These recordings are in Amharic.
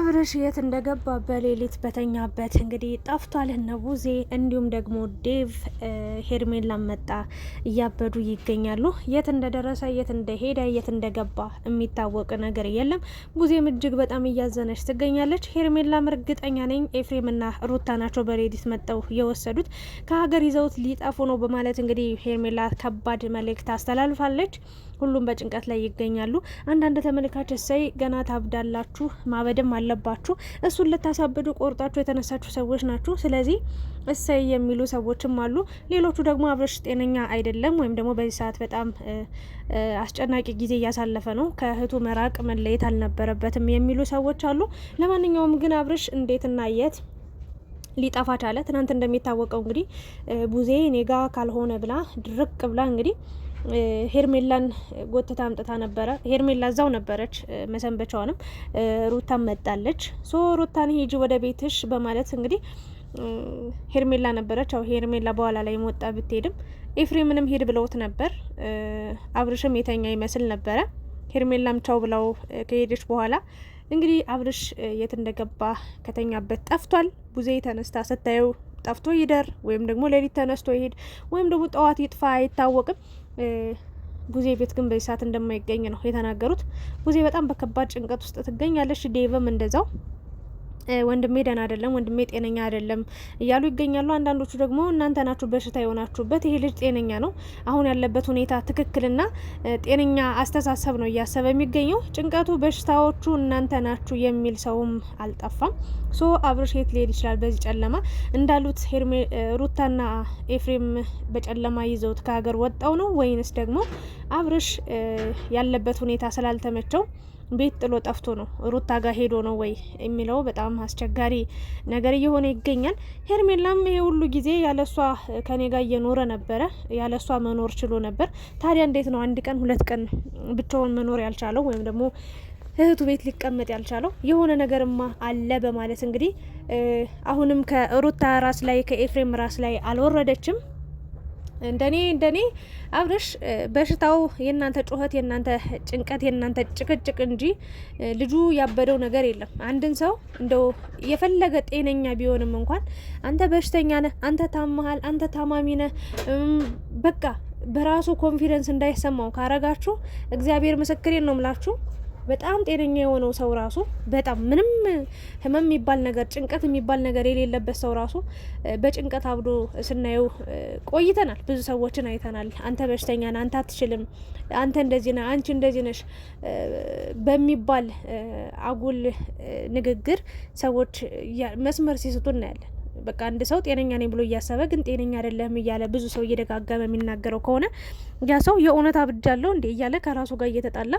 አብርሽ የት እንደገባ በሌሊት በተኛበት እንግዲህ ጠፍቷል። እነ ቡዜ እንዲሁም ደግሞ ዴቭ ሄርሜላ መጣ እያበዱ ይገኛሉ። የት እንደደረሰ የት እንደሄደ የት እንደገባ የሚታወቅ ነገር የለም። ቡዜም እጅግ በጣም እያዘነች ትገኛለች። ሄርሜላም እርግጠኛ ነኝ ኤፍሬምና ሩታ ናቸው በሌሊት መጠው የወሰዱት ከሀገር ይዘውት ሊጠፉ ነው በማለት እንግዲህ ሄርሜላ ከባድ መልእክት አስተላልፋለች። ሁሉም በጭንቀት ላይ ይገኛሉ። አንዳንድ ተመልካች እሰይ ገና ታብዳላችሁ ማበድም አለባችሁ እሱን ልታሳብዱ ቆርጣችሁ የተነሳችሁ ሰዎች ናችሁ፣ ስለዚህ እሰይ የሚሉ ሰዎችም አሉ። ሌሎቹ ደግሞ አብርሽ ጤነኛ አይደለም ወይም ደግሞ በዚህ ሰዓት በጣም አስጨናቂ ጊዜ እያሳለፈ ነው፣ ከእህቱ መራቅ መለየት አልነበረበትም የሚሉ ሰዎች አሉ። ለማንኛውም ግን አብርሽ እንዴትና የት ሊጠፋ ቻለ? ትናንት እንደሚታወቀው እንግዲህ ቡዜ ኔጋ ካልሆነ ብላ ድርቅ ብላ እንግዲህ ሄርሜላን ጎትታ አምጥታ ነበረ። ሄርሜላ እዛው ነበረች መሰንበቻዋንም ሩታን መጣለች። ሶ ሩታን ሂጂ ወደ ቤትሽ በማለት እንግዲህ ሄርሜላ ነበረች። አው ሄርሜላ በኋላ ላይ ወጣ ብትሄድም ኤፍሬምንም ሄድ ብለውት ነበር። አብርሽም የተኛ ይመስል ነበረ። ሄርሜላም ቻው ብለው ከሄደች በኋላ እንግዲህ አብርሽ የት እንደገባ ከተኛበት ጠፍቷል። ቡዜ ተነስታ ስታየው ጠፍቶ ይደር ወይም ደግሞ ሌሊት ተነስቶ ይሄድ ወይም ደግሞ ጠዋት ይጥፋ አይታወቅም። ቡዜ ቤት ግን በዚህ ሰዓት እንደማይገኝ ነው የተናገሩት። ቡዜ በጣም በከባድ ጭንቀት ውስጥ ትገኛለች። ዴቭም እንደዛው ወንድሜ ደህና አይደለም፣ ወንድሜ ጤነኛ አይደለም እያሉ ይገኛሉ። አንዳንዶቹ ደግሞ እናንተ ናችሁ በሽታ የሆናችሁበት፣ ይሄ ልጅ ጤነኛ ነው፣ አሁን ያለበት ሁኔታ ትክክልና ጤነኛ አስተሳሰብ ነው እያሰበ የሚገኘው። ጭንቀቱ በሽታዎቹ እናንተ ናችሁ የሚል ሰውም አልጠፋም። ሶ አብርሽ የት ሊሄድ ይችላል በዚህ ጨለማ? እንዳሉት ሩታና ኤፍሬም በጨለማ ይዘውት ከሀገር ወጣው ነው ወይንስ ደግሞ አብርሽ ያለበት ሁኔታ ስላልተመቸው ቤት ጥሎ ጠፍቶ ነው ሩታ ጋር ሄዶ ነው ወይ የሚለው በጣም አስቸጋሪ ነገር እየሆነ ይገኛል። ሄርሜላም ይሄ ሁሉ ጊዜ ያለሷ ከኔ ጋር እየኖረ ነበረ፣ ያለሷ መኖር ችሎ ነበር። ታዲያ እንዴት ነው አንድ ቀን ሁለት ቀን ብቻውን መኖር ያልቻለው ወይም ደግሞ እህቱ ቤት ሊቀመጥ ያልቻለው? የሆነ ነገርማ አለ በማለት እንግዲህ አሁንም ከሩታ ራስ ላይ ከኤፍሬም ራስ ላይ አልወረደችም። እንደኔ አብርሽ በሽታው የናንተ ጩኸት፣ የናንተ ጭንቀት፣ የናንተ ጭቅጭቅ እንጂ ልጁ ያበደው ነገር የለም። አንድን ሰው እንደው የፈለገ ጤነኛ ቢሆንም እንኳን አንተ በሽተኛ ነህ፣ አንተ ታመሃል፣ አንተ ታማሚ ነህ በቃ በራሱ ኮንፊደንስ እንዳይሰማው ካረጋችሁ እግዚአብሔር ምስክሬን ነው ምላችሁ በጣም ጤነኛ የሆነው ሰው ራሱ በጣም ምንም ህመም የሚባል ነገር ጭንቀት የሚባል ነገር የሌለበት ሰው ራሱ በጭንቀት አብዶ ስናየው ቆይተናል። ብዙ ሰዎችን አይተናል። አንተ በሽተኛ ነህ፣ አንተ አትችልም፣ አንተ እንደዚህ ነህ፣ አንቺ እንደዚህ ነሽ በሚባል አጉል ንግግር ሰዎች መስመር ሲስቱ እናያለን። በቃ አንድ ሰው ጤነኛ ነኝ ብሎ እያሰበ ግን ጤነኛ አይደለም እያለ ብዙ ሰው እየደጋገመ የሚናገረው ከሆነ ያ ሰው የእውነት አብጃለሁ እንዴ እያለ ከራሱ ጋር እየተጣላ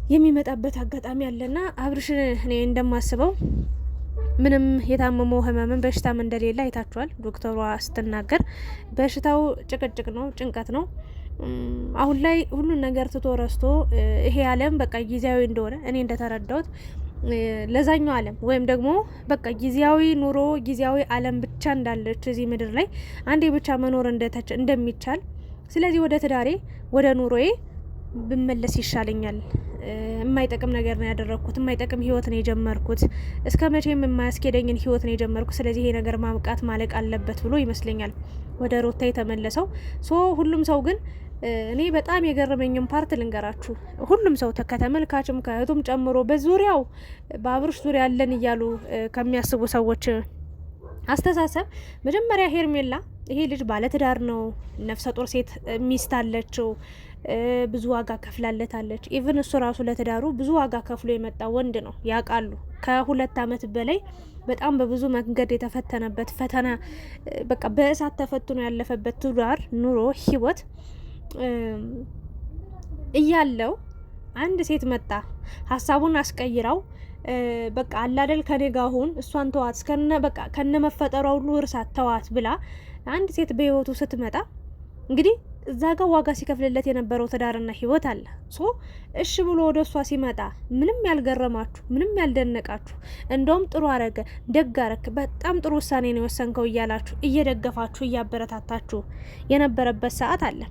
የሚመጣበት አጋጣሚ አለና አብርሽ እኔ እንደማስበው ምንም የታመመው ህመምን በሽታም እንደሌለ አይታችኋል። ዶክተሯ ስትናገር በሽታው ጭቅጭቅ ነው፣ ጭንቀት ነው። አሁን ላይ ሁሉን ነገር ትቶ ረስቶ ይሄ ዓለም በቃ ጊዜያዊ እንደሆነ እኔ እንደተረዳሁት ለዛኛው ዓለም ወይም ደግሞ በቃ ጊዜያዊ ኑሮ ጊዜያዊ ዓለም ብቻ እንዳለች እዚህ ምድር ላይ አንዴ ብቻ መኖር እንደሚቻል፣ ስለዚህ ወደ ትዳሬ ወደ ኑሮዬ ብመለስ ይሻለኛል። የማይጠቅም ነገር ነው ያደረኩት፣ የማይጠቅም ህይወት ነው የጀመርኩት፣ እስከ መቼም የማያስኬደኝን ህይወት ነው የጀመርኩት፣ ስለዚህ ይሄ ነገር ማብቃት ማለቅ አለበት ብሎ ይመስለኛል ወደ ሩታ የተመለሰው። ሁሉም ሰው ግን እኔ በጣም የገረመኝም ፓርት ልንገራችሁ። ሁሉም ሰው ከተመልካችም ከእህቱም ጨምሮ በዙሪያው በአብርሽ ዙሪያ ያለን እያሉ ከሚያስቡ ሰዎች አስተሳሰብ መጀመሪያ ሄርሜላ ይሄ ልጅ ባለትዳር ነው፣ ነፍሰ ጡር ሴት ሚስት አለችው፣ ብዙ ዋጋ ከፍላለታለች። ኢቭን እሱ ራሱ ለትዳሩ ብዙ ዋጋ ከፍሎ የመጣ ወንድ ነው ያውቃሉ። ከ2 አመት በላይ በጣም በብዙ መንገድ የተፈተነበት ፈተና በቃ በእሳት ተፈትኖ ያለፈበት ትዳር ኑሮ ህይወት እያለው አንድ ሴት መጣ ሀሳቡን አስቀይራው በቃ አላደል ከኔ ጋር ሁን እሷን ተዋት ከነ መፈጠሯ ሁሉ እርሳት ተዋት ብላ አንድ ሴት በህይወቱ ስትመጣ እንግዲህ እዛ ጋር ዋጋ ሲከፍልለት የነበረው ትዳርና ህይወት አለ። እሺ ብሎ ወደ እሷ ሲመጣ ምንም ያልገረማችሁ ምንም ያልደነቃችሁ እንደውም ጥሩ አረገ ደግ አረክ በጣም ጥሩ ውሳኔ ነው የወሰንከው እያላችሁ እየደገፋችሁ እያበረታታችሁ የነበረበት ሰዓት አለ።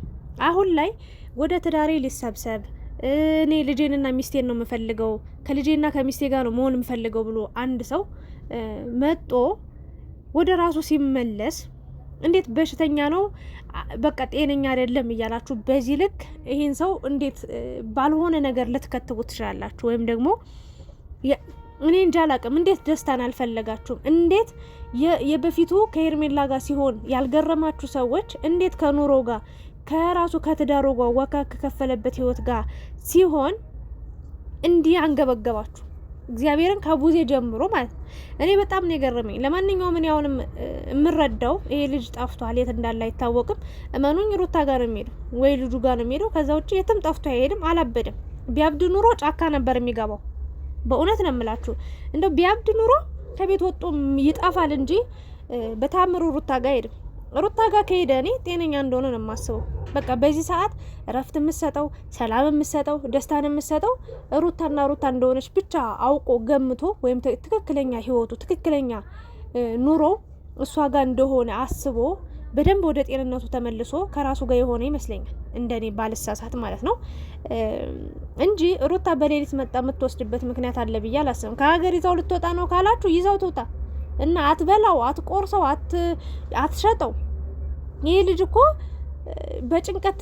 አሁን ላይ ወደ ትዳሬ ሊሰብሰብ እኔ ልጄንና ሚስቴን ነው የምፈልገው፣ ከልጄና ከሚስቴ ጋር ነው መሆን የምፈልገው ብሎ አንድ ሰው መጦ ወደ ራሱ ሲመለስ እንዴት በሽተኛ ነው በቃ ጤነኛ አይደለም እያላችሁ በዚህ ልክ ይሄን ሰው እንዴት ባልሆነ ነገር ልትከትቡት ትችላላችሁ? ወይም ደግሞ እኔ እንጃ አላቅም። እንዴት ደስታን አልፈለጋችሁም? እንዴት የበፊቱ ከሄርሜላ ጋር ሲሆን ያልገረማችሁ ሰዎች እንዴት ከኑሮ ጋር ከራሱ ከትዳሩ ጋር ዋጋ ከከፈለበት ህይወት ጋር ሲሆን እንዲህ አንገበገባችሁ? እግዚአብሔርን ከቡዜ ጀምሮ ማለት ነው። እኔ በጣም ነው የገረመኝ። ለማንኛውም እኔ አሁንም የምረዳው ይሄ ልጅ ጠፍቷል፣ የት እንዳለ አይታወቅም። እመኑኝ ሩታ ጋር ነው የሚሄደው ወይ ልጁ ጋር ነው የሚሄደው። ከዛ ውጭ የትም ጠፍቶ አይሄድም። አላበደም። ቢያብድ ኑሮ ጫካ ነበር የሚገባው። በእውነት ነው የምላችሁ። እንደው ቢያብድ ኑሮ ከቤት ወጦ ይጠፋል እንጂ በታምሩ ሩታ ጋር አይሄድም። ሩታ ጋር ከሄደ እኔ ጤነኛ እንደሆነ ነው የማስበው። በቃ በዚህ ሰዓት እረፍት የምሰጠው ሰላም የምሰጠው ደስታን የምሰጠው ሩታና ሩታ እንደሆነች ብቻ አውቆ ገምቶ ወይም ትክክለኛ ህይወቱ ትክክለኛ ኑሮ እሷ ጋር እንደሆነ አስቦ በደንብ ወደ ጤንነቱ ተመልሶ ከራሱ ጋር የሆነ ይመስለኛል፣ እንደኔ ባልሳሳት ማለት ነው እንጂ ሩታ በሌሊት መጣ የምትወስድበት ምክንያት አለ ብዬ አላስብም። ከሀገር ይዛው ልትወጣ ነው ካላችሁ ይዛው ትውጣ እና አትበላው፣ አትቆርሰው፣ አትሸጠው። ይህ ልጅ እኮ በጭንቀት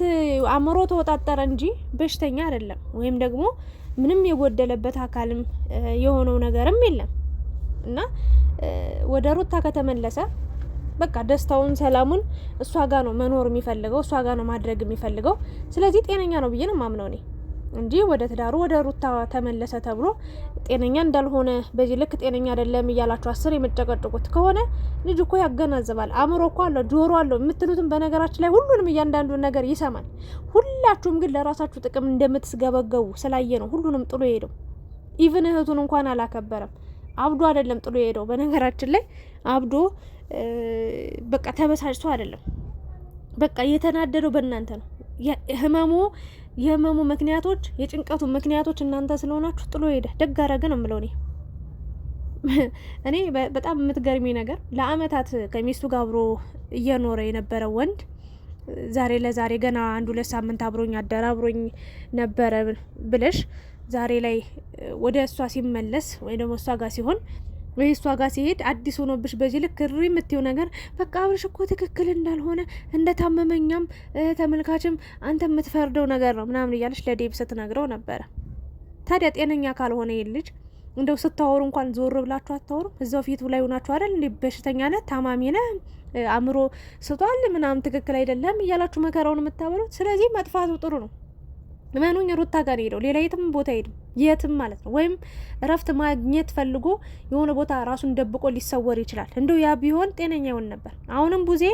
አእምሮ ተወጣጠረ እንጂ በሽተኛ አይደለም፣ ወይም ደግሞ ምንም የጎደለበት አካልም የሆነው ነገርም የለም እና ወደ ሩታ ከተመለሰ በቃ ደስታውን ሰላሙን እሷ ጋር ነው መኖር የሚፈልገው፣ እሷ ጋር ነው ማድረግ የሚፈልገው። ስለዚህ ጤነኛ ነው ብዬ ነው ማምነው እኔ እንጂ ወደ ትዳሩ ወደ ሩታ ተመለሰ ተብሎ ጤነኛ እንዳልሆነ በዚህ ልክ ጤነኛ አይደለም እያላችሁ 10 የምትጨቀጭቁት ከሆነ ልጅ እኮ ያገናዝባል። አእምሮ እኮ አለው፣ ጆሮ አለው። የምትሉትን በነገራችን ላይ ሁሉንም እያንዳንዱን ነገር ይሰማል። ሁላችሁም ግን ለራሳችሁ ጥቅም እንደምትስገበገቡ ስላየ ነው ሁሉንም ጥሎ ሄደው። ኢቭን እህቱን እንኳን አላከበረም። አብዶ አይደለም ጥሎ ሄደው። በነገራችን ላይ አብዶ በቃ ተበሳጭቶ አይደለም፣ በቃ የተናደደው በእናንተ ነው። የህመሙ ምክንያቶች የጭንቀቱ ምክንያቶች እናንተ ስለሆናችሁ ጥሎ ሄደ። ደግ አረገ ነው የምለው እኔ በጣም የምትገርሚ ነገር ለአመታት ከሚስቱ ጋር አብሮ እየኖረ የነበረ ወንድ ዛሬ ለዛሬ ገና 1-2 ሳምንት አብሮኝ አደረ አብሮኝ ነበረ ብለሽ ዛሬ ላይ ወደ እሷ ሲመለስ ወይ ደግሞ እሷ ጋር ሲሆን ወይ እሷ ጋር ሲሄድ አዲስ ሆኖብሽ በዚህ ልክ ሪ የምትይው ነገር በቃ አብርሽ እኮ ትክክል እንዳልሆነ እንደታመመኛም ተመልካችም አንተ የምትፈርደው ነገር ነው ምናምን እያለች ለዴብ ስትነግረው ነበረ። ታዲያ ጤነኛ ካልሆነ ይሄ ልጅ እንደው ስታወሩ እንኳን ዞር ብላችሁ አታወሩም? እዛው ፊቱ ላይ ሆናችሁ አይደል እንዴ በሽተኛ ነህ፣ ታማሚ ነህ፣ አእምሮ ስቷል ምናምን ትክክል አይደለም እያላችሁ መከራውን የምታበሉት። ስለዚህ መጥፋቱ ጥሩ ነው። ለማንኛውም ሩታ ጋር ሄደው ሌላ የትም ቦታ ሄድም የትም ማለት ነው። ወይም እረፍት ማግኘት ፈልጎ የሆነ ቦታ ራሱን ደብቆ ሊሰወር ይችላል። እንደው ያ ቢሆን ጤነኛ ይሆን ነበር። አሁንም ቡዜ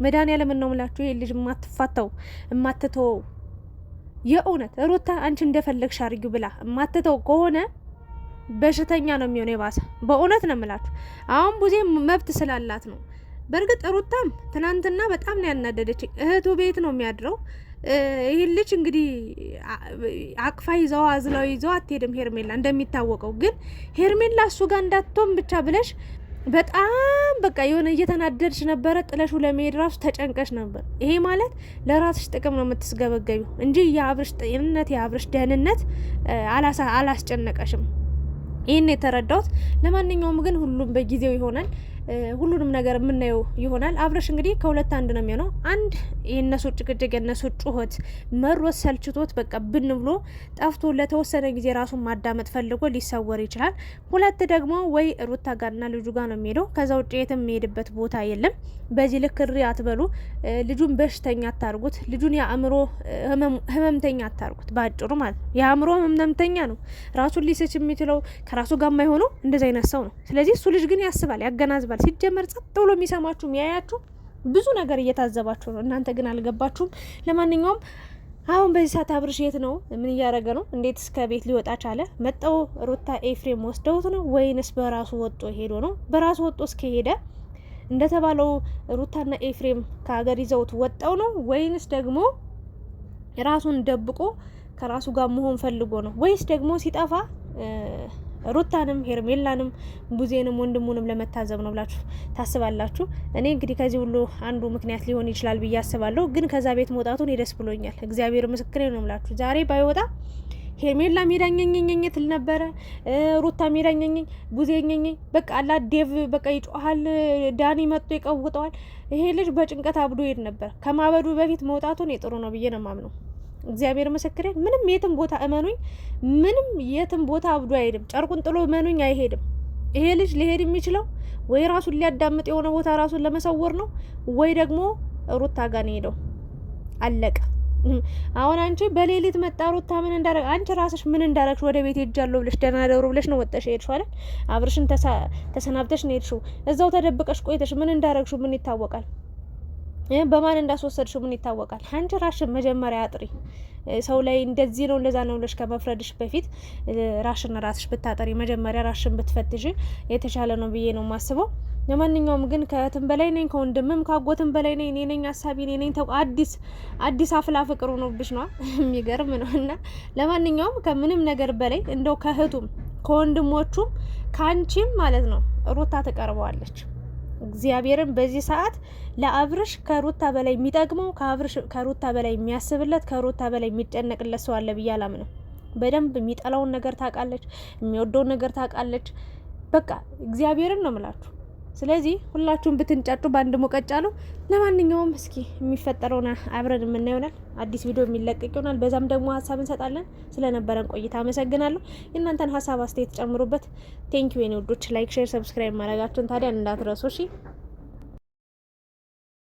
መድኃኒዓለም ነው የምላችሁ ይሄ ልጅ የማትፋታው የማትተው የእውነት ሩታ አንቺ እንደፈለግሽ አድርጊው ብላ የማትተው ከሆነ በሽተኛ ነው የሚሆነው የባሰ። በእውነት ነው የምላችሁ። አሁን ቡዜ መብት ስላላት ነው። በእርግጥ ሩታም ትናንትና በጣም ነው ያናደደች። እህቱ ቤት ነው የሚያድረው። ይህ ልጅ እንግዲህ አቅፋ ይዘው አዝላው ይዘው አትሄድም ሄርሜላ እንደሚታወቀው። ግን ሄርሜላ እሱ ጋር እንዳትሆን ብቻ ብለሽ በጣም በቃ የሆነ እየተናደድሽ ነበረ። ጥለሹ ለመሄድ ራሱ ተጨንቀሽ ነበር። ይሄ ማለት ለራስሽ ጥቅም ነው የምትስገበገቢው እንጂ የአብርሽ ጤንነት የአብርሽ ደህንነት አላስጨነቀሽም። ይህን የተረዳሁት። ለማንኛውም ግን ሁሉም በጊዜው ይሆናል። ሁሉንም ነገር የምናየው ይሆናል። አብርሽ እንግዲህ ከሁለት አንድ ነው የሚሆነው። አንድ የነሱ ጭቅጭቅ የነሱ ጩኸት መሮት ሰልችቶት በቃ ብን ብሎ ጠፍቶ ለተወሰነ ጊዜ ራሱን ማዳመጥ ፈልጎ ሊሰወር ይችላል። ሁለት ደግሞ ወይ ሩታ ጋርና ልጁ ጋር ነው የሚሄደው። ከዛ ውጭ የትም የሚሄድበት ቦታ የለም። በዚህ ልክ እሪ አትበሉ። ልጁን በሽተኛ አታርጉት። ልጁን የአእምሮ ህመምተኛ አታርጉት። ባጭሩ ማለት ነው የአእምሮ ህመምተኛ ነው። ራሱን ሊስች የሚችለው ከራሱ ጋር የማይሆነው እንደዚህ አይነት ሰው ነው። ስለዚህ እሱ ልጅ ግን ያስባል፣ ያገናዝባል። ሲጀመር ጸጥ ብሎ የሚሰማችሁ የሚያያችሁ ብዙ ነገር እየታዘባችሁ ነው። እናንተ ግን አልገባችሁም። ለማንኛውም አሁን በዚህ ሰዓት አብርሽ የት ነው? ምን እያደረገ ነው? እንዴት እስከ ቤት ሊወጣ ቻለ? መጣው ሩታ ኤፍሬም ወስደውት ነው ወይንስ በራሱ ወጦ ሄዶ ነው? በራሱ ወጦ እስከሄደ እንደተባለው ሩታና ኤፍሬም ከሀገር ይዘውት ወጣው ነው ወይንስ ደግሞ ራሱን ደብቆ ከራሱ ጋር መሆን ፈልጎ ነው? ወይስ ደግሞ ሲጠፋ ሩታንም ሄርሜላንም ቡዜንም ወንድሙንም ለመታዘብ ነው ብላችሁ ታስባላችሁ? እኔ እንግዲህ ከዚህ ሁሉ አንዱ ምክንያት ሊሆን ይችላል ብዬ አስባለሁ። ግን ከዛ ቤት መውጣቱን ደስ ብሎኛል። እግዚአብሔር ምስክሬ ነው ብላችሁ ዛሬ ባይወጣ ሄርሜላ ሜዳኛኛኝ ትል ነበረ፣ ሩታ ሜዳኛኝ፣ ቡዜኛኝ በቃ አላ ዴቭ በቃ ይጮሃል፣ ዳኒ መጥቶ ይቀውጠዋል። ይሄ ልጅ በጭንቀት አብዶ ይሄድ ነበር። ከማበዱ በፊት መውጣቱን የጥሩ ነው ብዬ ነው ማምነው። እግዚአብሔር ምስክሬ። ምንም የትም ቦታ እመኑኝ፣ ምንም የትም ቦታ አብዶ አይሄድም። ጨርቁን ጥሎ እመኑኝ አይሄድም። ይሄ ልጅ ሊሄድ የሚችለው ወይ ራሱን ሊያዳምጥ የሆነ ቦታ ራሱን ለመሰወር ነው፣ ወይ ደግሞ ሩታ ጋር ነው ሄደው። አለቀ። አሁን አንቺ በሌሊት መጣ ሩታ ምን እንዳረግ አንቺ ራስሽ ምን እንዳረግሽ ወደ ቤት ሄጃለሁ ብለሽ ደህና ደሩ ብለሽ ነው ወጣሽ ሄድሽው አይደል? አብርሽን ተሰናብተሽ ነው ሄድሽው። እዛው ተደብቀሽ ቆይተሽ ምን እንዳረግሽው ምን ይታወቃል? በማን እንዳስወሰድሽው ምን ይታወቃል? አንቺ ራስሽን መጀመሪያ አጥሪ። ሰው ላይ እንደዚህ ነው እንደዛ ነው ብለሽ ከመፍረድሽ በፊት ራስሽ ብታጠሪ፣ መጀመሪያ ራስሽን ብትፈትሽ የተሻለ ነው ብዬ ነው ማስበው። ለማንኛውም ግን ከእህትም በላይ ነኝ፣ ከወንድምም ካጎትም በላይ ነኝ። እኔ ነኝ ሀሳቢ፣ እኔ ነኝ አዲስ አፍላ ፍቅሩ ነው ብሽ ነው የሚገርም ነው። እና ለማንኛውም ከምንም ነገር በላይ እንደው ከእህቱም ከወንድሞቹም ከአንቺም ማለት ነው ሩታ ትቀርበዋለች። እግዚአብሔርን በዚህ ሰዓት ለአብርሽ ከሩታ በላይ የሚጠቅመው ከሩታ በላይ የሚያስብለት ከሩታ በላይ የሚጨነቅለት ሰው አለ ብዬ አላምንም። በደንብ የሚጠላውን ነገር ታውቃለች፣ የሚወደውን ነገር ታውቃለች። በቃ እግዚአብሔርን ነው ምላችሁ። ስለዚህ ሁላችሁም ብትንጫጩ በአንድ ሙቀጫ ነው። ለማንኛውም እስኪ የሚፈጠረውን አብረን የምናየው ይሆናል። አዲስ ቪዲዮ የሚለቀቅ ይሆናል። በዛም ደግሞ ሀሳብ እንሰጣለን። ስለነበረን ቆይታ አመሰግናለሁ። የእናንተን ሀሳብ አስተያየት ጨምሩበት። ቴንኪዩ የኔ ውዶች። ላይክ፣ ሼር፣ ሰብስክራይብ ማድረጋችሁን ታዲያ እንዳትረሱ እሺ።